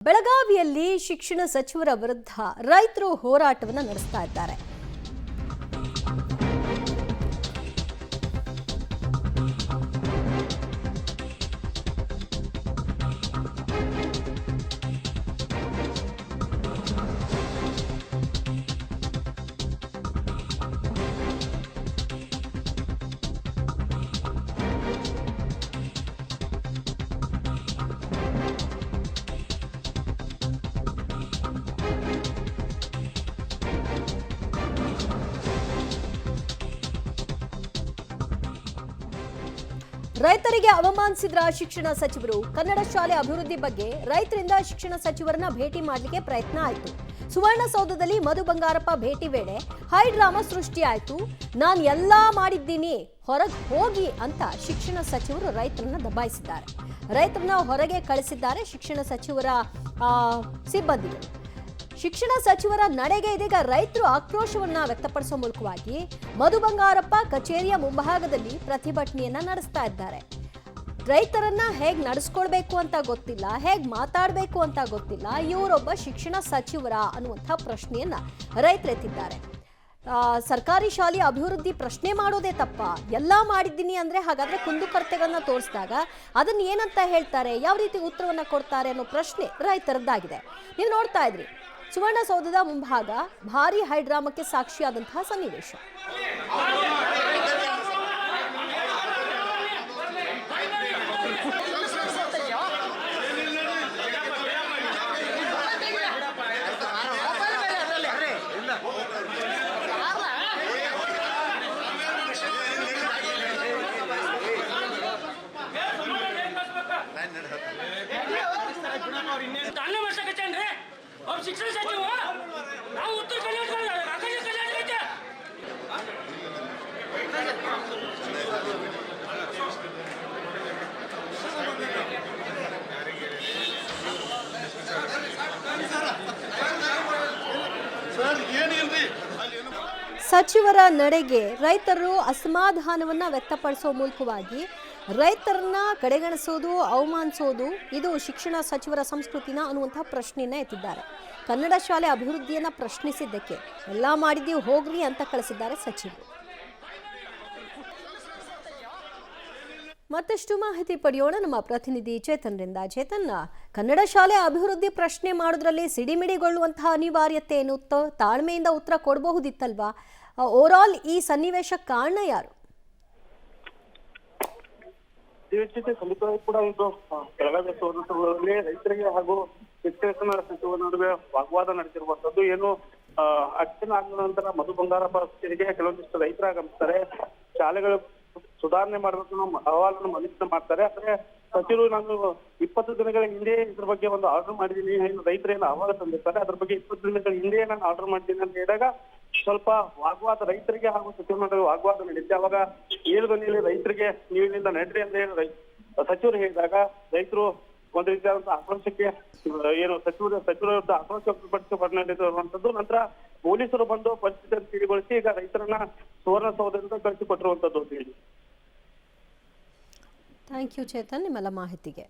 ಬೆಳಗಾವಿಯಲ್ಲಿ ಶಿಕ್ಷಣ ಸಚಿವರ ವಿರುದ್ಧ ರೈತರು ಹೋರಾಟವನ್ನು ನಡೆಸ್ತಾ ಇದ್ದಾರೆ. ರೈತರಿಗೆ ಅವಮಾನಿಸಿದ್ರ ಶಿಕ್ಷಣ ಸಚಿವರು. ಕನ್ನಡ ಶಾಲೆ ಅಭಿವೃದ್ಧಿ ಬಗ್ಗೆ ರೈತರಿಂದ ಶಿಕ್ಷಣ ಸಚಿವರನ್ನ ಭೇಟಿ ಮಾಡಲಿಕ್ಕೆ ಪ್ರಯತ್ನ ಆಯಿತು. ಸುವರ್ಣಸೌಧದಲ್ಲಿ ಮಧು ಬಂಗಾರಪ್ಪ ಭೇಟಿ ವೇಳೆ ಹೈ ಡ್ರಾಮಾ ಸೃಷ್ಟಿಯಾಯಿತು. ನಾನು ಎಲ್ಲಾ ಮಾಡಿದ್ದೀನಿ, ಹೊರಗೆ ಹೋಗಿ ಅಂತ ಶಿಕ್ಷಣ ಸಚಿವರು ರೈತರನ್ನ ದಬಾಯಿಸಿದ್ದಾರೆ. ರೈತರನ್ನ ಹೊರಗೆ ಕಳಿಸಿದ್ದಾರೆ ಶಿಕ್ಷಣ ಸಚಿವರ ಸಿಬ್ಬಂದಿಗಳು. ಶಿಕ್ಷಣ ಸಚಿವರ ನಡೆಗೆ ಇದೀಗ ರೈತರು ಆಕ್ರೋಶವನ್ನ ವ್ಯಕ್ತಪಡಿಸುವ ಮೂಲಕವಾಗಿ ಮಧು ಬಂಗಾರಪ್ಪ ಕಚೇರಿಯ ಮುಂಭಾಗದಲ್ಲಿ ಪ್ರತಿಭಟನೆಯನ್ನ ನಡೆಸ್ತಾ ಇದ್ದಾರೆ. ರೈತರನ್ನ ಹೇಗ್ ನಡೆಸ್ಕೊಳ್ಬೇಕು ಅಂತ ಗೊತ್ತಿಲ್ಲ, ಹೇಗ್ ಮಾತಾಡಬೇಕು ಅಂತ ಗೊತ್ತಿಲ್ಲ, ಇವರೊಬ್ಬ ಶಿಕ್ಷಣ ಸಚಿವರ ಅನ್ನುವಂಥ ಪ್ರಶ್ನೆಯನ್ನ ರೈತರೆತ್ತಿದ್ದಾರೆ. ಸರ್ಕಾರಿ ಶಾಲೆಯ ಅಭಿವೃದ್ಧಿ ಪ್ರಶ್ನೆ ಮಾಡೋದೇ ತಪ್ಪ, ಎಲ್ಲಾ ಮಾಡಿದ್ದೀನಿ ಅಂದ್ರೆ ಹಾಗಾದ್ರೆ ಕುಂದುಕೊರತೆಗಳನ್ನ ತೋರಿಸಿದಾಗ ಅದನ್ನ ಏನಂತ ಹೇಳ್ತಾರೆ, ಯಾವ ರೀತಿ ಉತ್ತರವನ್ನ ಕೊಡ್ತಾರೆ ಅನ್ನೋ ಪ್ರಶ್ನೆ ರೈತರದ್ದಾಗಿದೆ. ನೀವು ನೋಡ್ತಾ ಇದ್ರಿ ಸುವರ್ಣಸೌಧದ ಮುಂಭಾಗ ಭಾರಿ ಹೈಡ್ರಾಮಕ್ಕೆ ಸಾಕ್ಷಿಯಾದಂತಹ ಸನ್ನಿವೇಶ. ಶಿಕ್ಷಣ ಸಚಿವ ನಾವು ಉತ್ತರ ಸಚಿವರ ನಡೆಗೆ ರೈತರು ಅಸಮಾಧಾನವನ್ನ ವ್ಯಕ್ತಪಡಿಸುವ ಮೂಲಕವಾಗಿ ರೈತರನ್ನ ಕಡೆಗಣಿಸೋದು, ಅವಮಾನಿಸೋದು ಇದು ಶಿಕ್ಷಣ ಸಚಿವರ ಸಂಸ್ಕೃತಿನ ಅನ್ನುವಂತಹ ಪ್ರಶ್ನೆಯನ್ನ ಎತ್ತಿದ್ದಾರೆ. ಕನ್ನಡ ಶಾಲೆ ಅಭಿವೃದ್ಧಿಯನ್ನ ಪ್ರಶ್ನಿಸಿದ್ದಕ್ಕೆ ಎಲ್ಲಾ ಮಾಡಿದೀವಿ ಹೋಗ್ರಿ ಅಂತ ಕಳಿಸಿದ್ದಾರೆ ಸಚಿವರು. ಮತ್ತಷ್ಟು ಮಾಹಿತಿ ಪಡೆಯೋಣ ನಮ್ಮ ಪ್ರತಿನಿಧಿ ಚೇತನ್ರಿಂದ. ಚೇತನ್, ಕನ್ನಡ ಶಾಲೆ ಅಭಿವೃದ್ಧಿ ಪ್ರಶ್ನೆ ಮಾಡೋದ್ರಲ್ಲಿ ಸಿಡಿಮಿಡಿಗೊಳ್ಳುವಂತಹ ಅನಿವಾರ್ಯತೆ ಏನು? ತಾಳ್ಮೆಯಿಂದ ಉತ್ತರ ಕೊಡಬಹುದಿತ್ತಲ್ವಾ? ಓವರ್ ಆಲ್ ಈ ಸನ್ನಿವೇಶ ಕಾರಣ ಯಾರು? ಖಂಡಿತವಾಗಿ ಕೂಡ ಇದು ಬೆಳಗಾವಿ ಸುವರ್ಣಸೌಧದಲ್ಲಿ ರೈತರಿಗೆ ಹಾಗೂ ಶಿಕ್ಷಣ ಸಚಿವರ ನಡುವೆ ವಾಗ್ವಾದ ನಡೆಸಿರುವಂತದ್ದು. ಏನು ಅರ್ಚನೆ ಆದ ನಂತರ ಮಧು ಬಂಗಾರಪ್ಪ ಕಚೇರಿಗೆ ಕೆಲವೊಂದಿಷ್ಟು ರೈತರು ಆಗಮಿಸ್ತಾರೆ. ಶಾಲೆಗಳು ಸುಧಾರಣೆ ಮಾಡಬೇಕು ಅಹವಾಲನ್ನು ಮಂಡಿತ ಮಾಡ್ತಾರೆ. ಆದ್ರೆ ಸಚಿವರು ನಾನು 20 ದಿನಗಳ ಹಿಂದೆ ಇದ್ರ ಬಗ್ಗೆ ಒಂದು ಆರ್ಡರ್ ಮಾಡಿದ್ದೀನಿ, ರೈತರೇನು ಅಹವಾಲು ತಂದಿರ್ತಾರೆ, ಅದ್ರ ಬಗ್ಗೆ 20 ದಿನಗಳ ಹಿಂದೆ ನಾನು ಆರ್ಡರ್ ಮಾಡಿದ್ದೀನಿ ಅಂತ ಹೇಳಿದಾಗ ಸ್ವಲ್ಪ ವಾಗ್ವಾದ ರೈತರಿಗೆ ಹಾಗೂ ಸಚಿವರ ನಡುವೆ ವಾಗ್ವಾದ ನಡೆಯುತ್ತೆ. ಅವಾಗ ಏಳು ಧ್ವನಿಯಲ್ಲಿ ರೈತರಿಗೆ ನೀವು ಇಲ್ಲಿಂದ ನಡ್ರಿ ಅಂತ ಹೇಳಿ ಸಚಿವರು ಹೇಳಿದಾಗ ರೈತರು ಒಂದು ರೀತಿಯಾದಂತಹ ಆಕ್ರೋಶಕ್ಕೆ ಏನು ಸಚಿವರ ಆಕ್ರೋಶ ವ್ಯಕ್ತಪಡಿಸಿರುವಂತದ್ದು. ನಂತರ ಪೊಲೀಸರು ಬಂದು ಪರಿಸ್ಥಿತಿಯನ್ನು ತಿಳಿಗೊಳಿಸಿ ಈಗ ರೈತರನ್ನ ಸುವರ್ಣಸೌಧದಿಂದ ಕಳಿಸಿಕೊಟ್ಟಿರುವಂತದ್ದು. ಥ್ಯಾಂಕ್ ಯು ಚೇತನ್, ನಿಮ್ಮೆಲ್ಲ ಮಾಹಿತಿಗೆ.